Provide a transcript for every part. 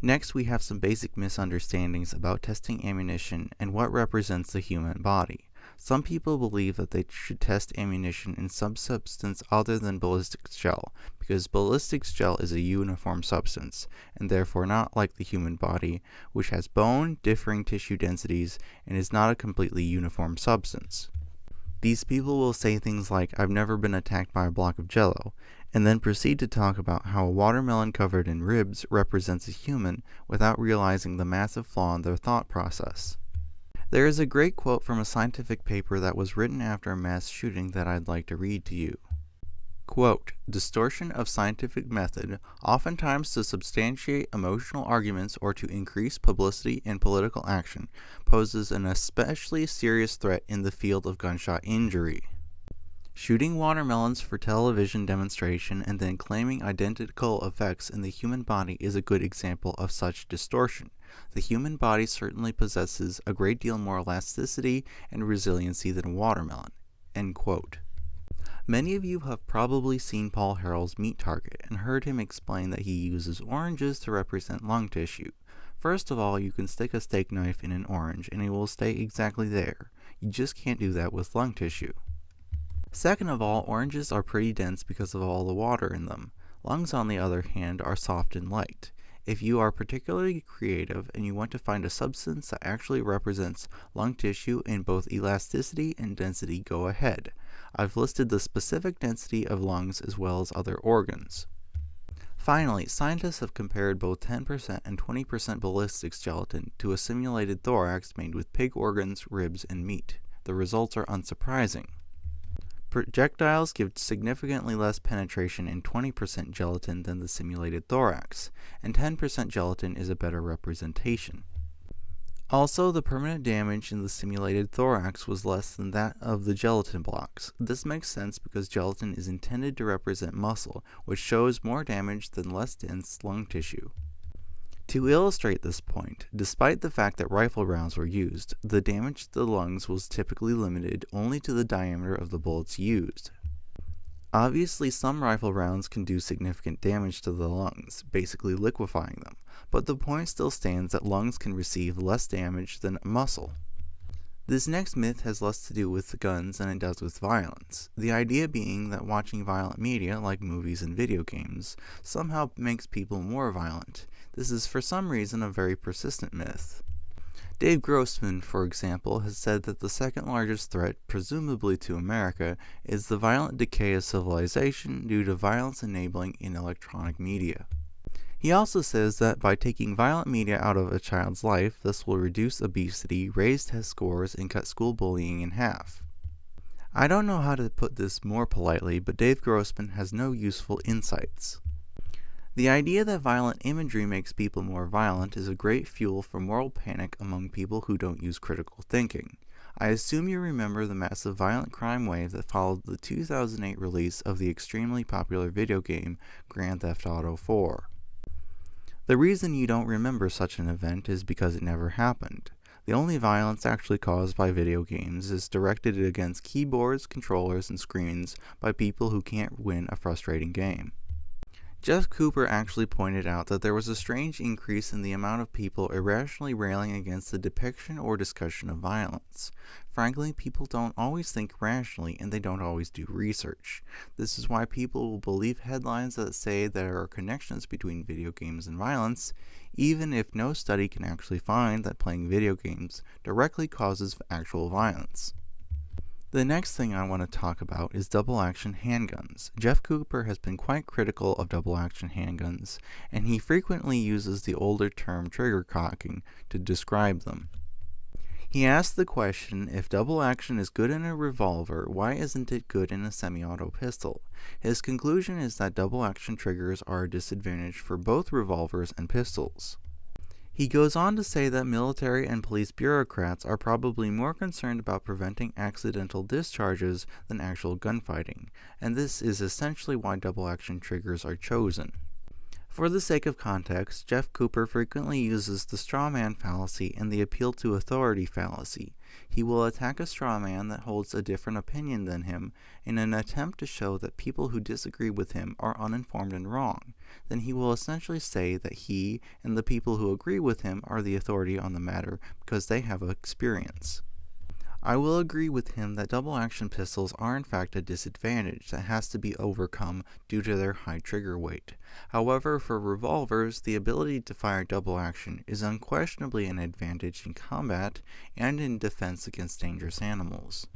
Next, we have some basic misunderstandings about testing ammunition and what represents the human body. Some people believe that they should test ammunition in some substance other than ballistics gel, because ballistics gel is a uniform substance, and therefore not like the human body, which has bone, differing tissue densities, and is not a completely uniform substance. These people will say things like, "I've never been attacked by a block of jello," and then proceed to talk about how a watermelon covered in ribs represents a human without realizing the massive flaw in their thought process. There is a great quote from a scientific paper that was written after a mass shooting that I'd like to read to you. Quote, "Distortion of scientific method, oftentimes to substantiate emotional arguments or to increase publicity in political action, poses an especially serious threat in the field of gunshot injury. Shooting watermelons for television demonstration and then claiming identical effects in the human body is a good example of such distortion. The human body certainly possesses a great deal more elasticity and resiliency than a watermelon." End quote. Many of you have probably seen Paul Harrel's Meat Target and heard him explain that he uses oranges to represent lung tissue. First of all, you can stick a steak knife in an orange and it will stay exactly there. You just can't do that with lung tissue. Second of all, oranges are pretty dense because of all the water in them. Lungs, on the other hand, are soft and light. If you are particularly creative and you want to find a substance that actually represents lung tissue in both elasticity and density, go ahead. I've listed the specific density of lungs as well as other organs. Finally, scientists have compared both 10% and 20% ballistics gelatin to a simulated thorax made with pig organs, ribs, and meat. The results are unsurprising. Projectiles give significantly less penetration in 20% gelatin than the simulated thorax, and 10% gelatin is a better representation. Also, the permanent damage in the simulated thorax was less than that of the gelatin blocks. This makes sense because gelatin is intended to represent muscle, which shows more damage than less dense lung tissue. To illustrate this point, despite the fact that rifle rounds were used, the damage to the lungs was typically limited only to the diameter of the bullets used. Obviously, some rifle rounds can do significant damage to the lungs, basically liquefying them, but the point still stands that lungs can receive less damage than muscle. This next myth has less to do with guns than it does with violence, the idea being that watching violent media, like movies and video games, somehow makes people more violent. This is for some reason a very persistent myth. Dave Grossman, for example, has said that the second largest threat, presumably to America, is the violent decay of civilization due to violence enabling in electronic media. He also says that by taking violent media out of a child's life, this will reduce obesity, raise test scores, and cut school bullying in half. I don't know how to put this more politely, but Dave Grossman has no useful insights. The idea that violent imagery makes people more violent is a great fuel for moral panic among people who don't use critical thinking. I assume you remember the massive violent crime wave that followed the 2008 release of the extremely popular video game Grand Theft Auto 4. The reason you don't remember such an event is because it never happened. The only violence actually caused by video games is directed against keyboards, controllers, and screens by people who can't win a frustrating game. Jeff Cooper actually pointed out that there was a strange increase in the amount of people irrationally railing against the depiction or discussion of violence. Frankly, people don't always think rationally and they don't always do research. This is why people will believe headlines that say there are connections between video games and violence, even if no study can actually find that playing video games directly causes actual violence. The next thing I want to talk about is double-action handguns. Jeff Cooper has been quite critical of double-action handguns, and he frequently uses the older term trigger cocking to describe them. He asked the question, if double-action is good in a revolver, why isn't it good in a semi-auto pistol? His conclusion is that double-action triggers are a disadvantage for both revolvers and pistols. He goes on to say that military and police bureaucrats are probably more concerned about preventing accidental discharges than actual gunfighting, and this is essentially why double-action triggers are chosen. For the sake of context, Jeff Cooper frequently uses the straw man fallacy and the appeal to authority fallacy. He will attack a straw man that holds a different opinion than him in an attempt to show that people who disagree with him are uninformed and wrong. Then he will essentially say that he and the people who agree with him are the authority on the matter because they have experience. I will agree with him that double-action pistols are in fact a disadvantage that has to be overcome due to their high trigger weight. However, for revolvers, the ability to fire double-action is unquestionably an advantage in combat and in defense against dangerous animals.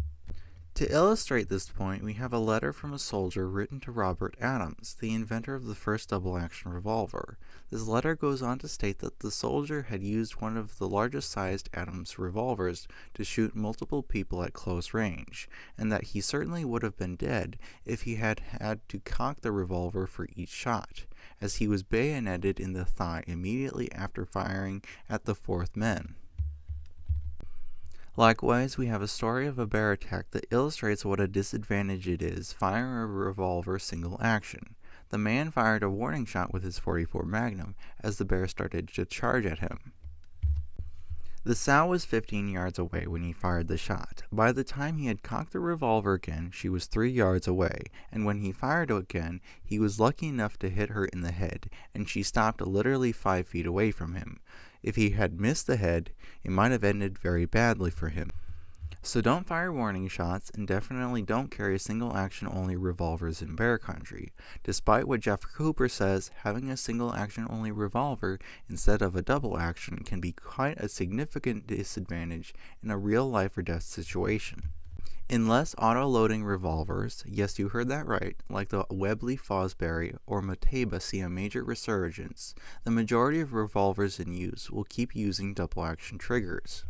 To illustrate this point, we have a letter from a soldier written to Robert Adams, the inventor of the first double-action revolver. This letter goes on to state that the soldier had used one of the largest-sized Adams revolvers to shoot multiple people at close range, and that he certainly would have been dead if he had had to cock the revolver for each shot, as he was bayoneted in the thigh immediately after firing at the fourth man. Likewise, we have a story of a bear attack that illustrates what a disadvantage it is firing a revolver single action. The man fired a warning shot with his .44 Magnum as the bear started to charge at him. The sow was 15 yards away when he fired the shot. By the time he had cocked the revolver again, she was 3 yards away, and when he fired again, he was lucky enough to hit her in the head, and she stopped literally 5 feet away from him. If he had missed the head, it might have ended very badly for him. So don't fire warning shots, and definitely don't carry single action only revolvers in bear country. Despite what Jeff Cooper says, having a single action only revolver instead of a double action can be quite a significant disadvantage in a real life or death situation. In less auto-loading revolvers, yes, you heard that right, like the Webley Fosbury or Mateba see a major resurgence, the majority of revolvers in use will keep using double-action triggers.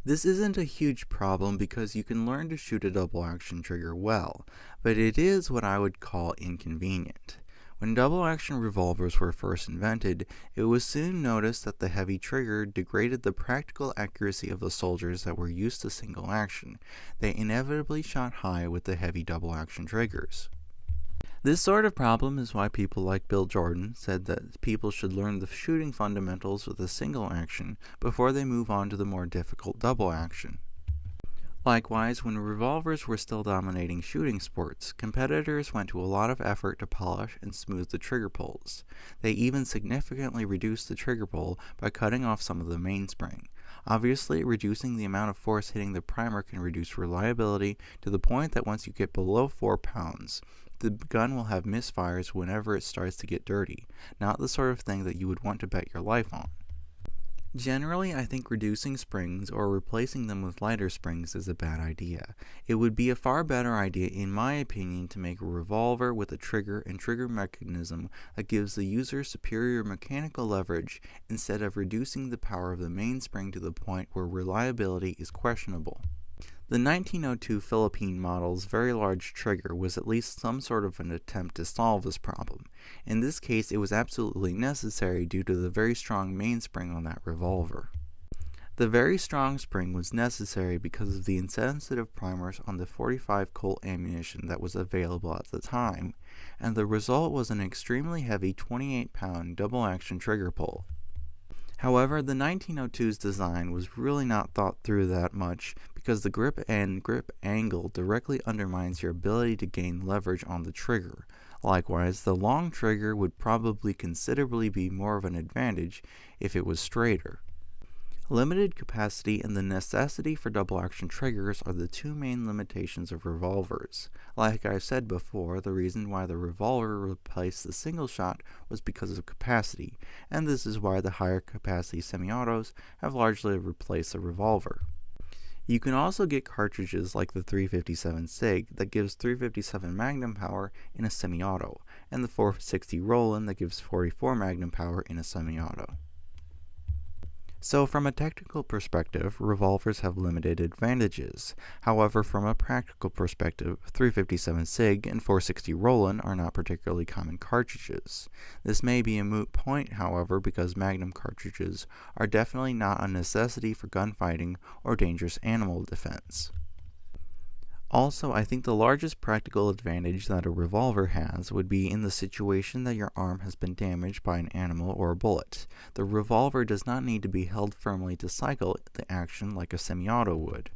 This isn't a huge problem because you can learn to shoot a double-action trigger well, but it is what I would call inconvenient. When double-action revolvers were first invented, it was soon noticed that the heavy trigger degraded the practical accuracy of the soldiers that were used to single action. They inevitably shot high with the heavy double-action triggers. This sort of problem is why people like Bill Jordan said that people should learn the shooting fundamentals with a single action before they move on to the more difficult double action. Likewise, when revolvers were still dominating shooting sports, competitors went to a lot of effort to polish and smooth the trigger pulls. They even significantly reduced the trigger pull by cutting off some of the mainspring. Obviously, reducing the amount of force hitting the primer can reduce reliability to the point that once you get below 4 pounds, the gun will have misfires whenever it starts to get dirty, not the sort of thing that you would want to bet your life on. Generally, I think reducing springs or replacing them with lighter springs is a bad idea. It would be a far better idea, in my opinion, to make a revolver with a trigger and trigger mechanism that gives the user superior mechanical leverage instead of reducing the power of the mainspring to the point where reliability is questionable. The 1902 Philippine model's very large trigger was at least some sort of an attempt to solve this problem. In this case, it was absolutely necessary due to the very strong mainspring on that revolver. The very strong spring was necessary because of the insensitive primers on the 45 Colt ammunition that was available at the time, and the result was an extremely heavy 28-pound double-action trigger pull. However, the 1902's design was really not thought through that much because the grip and grip angle directly undermines your ability to gain leverage on the trigger. Likewise, the long trigger would probably considerably be more of an advantage if it was straighter. Limited capacity and the necessity for double-action triggers are the two main limitations of revolvers. Like I've said before, the reason why the revolver replaced the single shot was because of capacity, and this is why the higher capacity semi-autos have largely replaced the revolver. You can also get cartridges like the 357 SIG that gives 357 Magnum power in a semi-auto, and the 460 Roland that gives 44 Magnum power in a semi-auto. So from a technical perspective, revolvers have limited advantages. However, from a practical perspective, 357 SIG and 460 Roland are not particularly common cartridges. This may be a moot point, however, because Magnum cartridges are definitely not a necessity for gunfighting or dangerous animal defense. Also, I think the largest practical advantage that a revolver has would be in the situation that your arm has been damaged by an animal or a bullet. The revolver does not need to be held firmly to cycle the action like a semi-auto would.